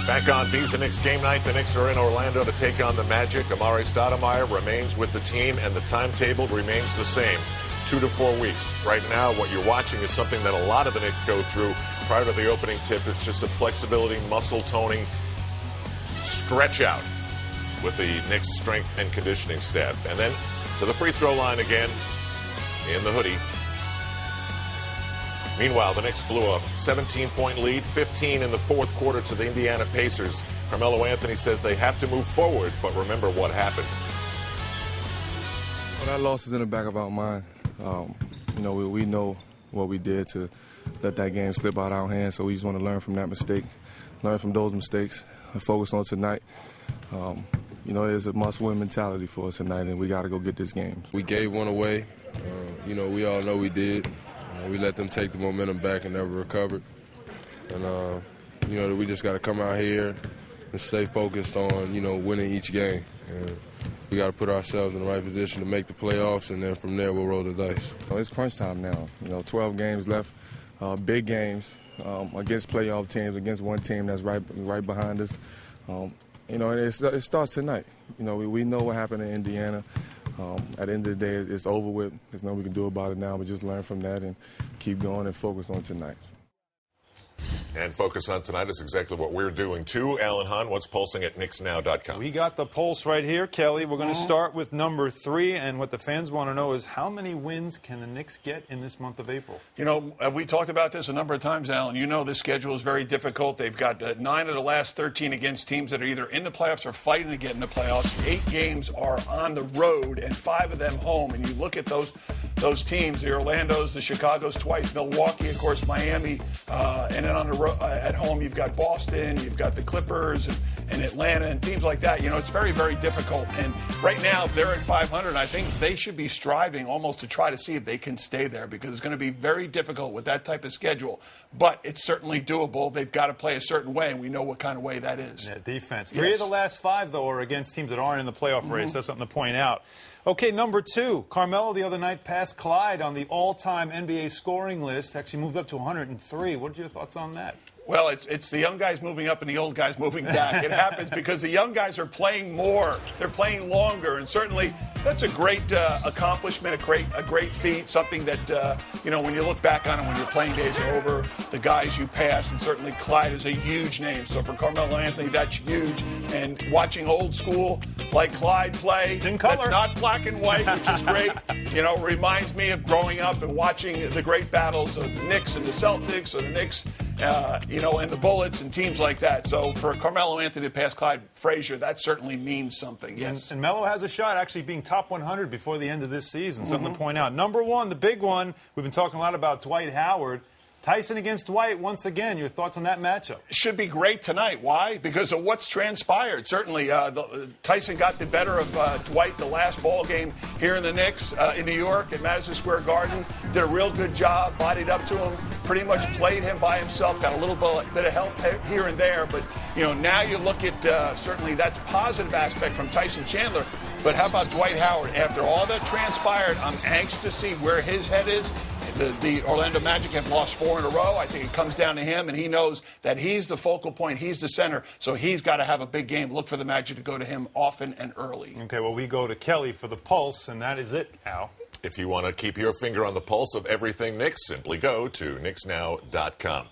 Back on Visa Knicks game night. The Knicks are in Orlando to take on the Magic. Amari Stoudemire remains with the team, and the timetable remains the same, 2 to 4 weeks. Right now, what you're watching is something that a lot of the Knicks go through prior to the opening tip. It's just a flexibility, muscle toning stretch out with the Knicks strength and conditioning staff. And then to the free throw line again in the hoodie. Meanwhile, the Knicks blew a 17-point lead, 15 in the fourth quarter to the Indiana Pacers. Carmelo Anthony says they have to move forward, but remember what happened. Well, that loss is in the back of our mind. We know what we did to let that game slip out of our hands, so we just want to learn from that mistake, learn from those mistakes, and focus on tonight. It's a must-win mentality for us tonight, and we got to go get this game. We gave one away. We all know we did. We let them take the momentum back and never recovered. And, we just got to come out here and stay focused on, winning each game. And we got to put ourselves in the right position to make the playoffs, and then from there we'll roll the dice. It's crunch time now. 12 games left, big games against playoff teams, against one team that's right behind us. It starts tonight. We know what happened in Indiana. At the end of the day, it's over with. There's nothing we can do about it now, but just learn from that and keep going and focus on tonight. And focus on tonight is exactly what we're doing, too. Alan Hahn, what's pulsing at KNICKSNOW.com? We got the pulse right here, Kelly. We're going to start with number 3, and what the fans want to know is how many wins can the Knicks get in this month of April? We talked about this a number of times, Alan. This schedule is very difficult. They've got 9 of the last 13 against teams that are either in the playoffs or fighting to get in the playoffs. 8 games are on the road and 5 of them home. And you look at those teams, the Orlandos, the Chicagos twice, Milwaukee, of course, Miami, and then on the road, at home you've got Boston, you've got the Clippers and Atlanta and teams like that. It's very, very difficult. And right now they're at 500. I think they should be striving almost to try to see if they can stay there, because it's going to be very difficult with that type of schedule. But it's certainly doable. They've got to play a certain way, and we know what kind of way that is. Yeah, defense. 3 of the last 5, though, are against teams that aren't in the playoff race. That's something to point out. Okay, number 2. Carmelo the other night passed Clyde on the all-time NBA scoring list. Actually moved up to 103. What are your thoughts on that? Well, it's the young guys moving up and the old guys moving back. It happens because the young guys are playing more. They're playing longer, and certainly that's a great accomplishment, a great feat, something that, when you look back on it, when your playing days are over, the guys you passed, and certainly Clyde is a huge name. So for Carmelo Anthony, that's huge. And watching old school like Clyde play, that's not black and white, which is great. Reminds me of growing up and watching the great battles of the Knicks and the Celtics, or the Knicks, and the Bullets and teams like that. So for Carmelo Anthony to pass Clyde Fraizer, that certainly means something, yes. And Melo has a shot actually being top 100 before the end of this season, something to point out. Number 1, the big one, we've been talking a lot about Dwight Howard. Tyson against Dwight, once again, your thoughts on that matchup? Should be great tonight. Why? Because of what's transpired. Certainly, Tyson got the better of Dwight the last ball game here in the Knicks in New York at Madison Square Garden. Did a real good job, bodied up to him, pretty much played him by himself, got a little bit of help here and there. But, now you look at certainly that's a positive aspect from Tyson Chandler. But how about Dwight Howard? After all that transpired, I'm anxious to see where his head is. The Orlando Magic have lost 4 in a row. I think it comes down to him, and he knows that he's the focal point. He's the center, so he's got to have a big game. Look for the Magic to go to him often and early. Okay, well, we go to Kelly for the pulse, and that is it, Al. If you want to keep your finger on the pulse of everything Knicks, simply go to KNICKSNOW.com.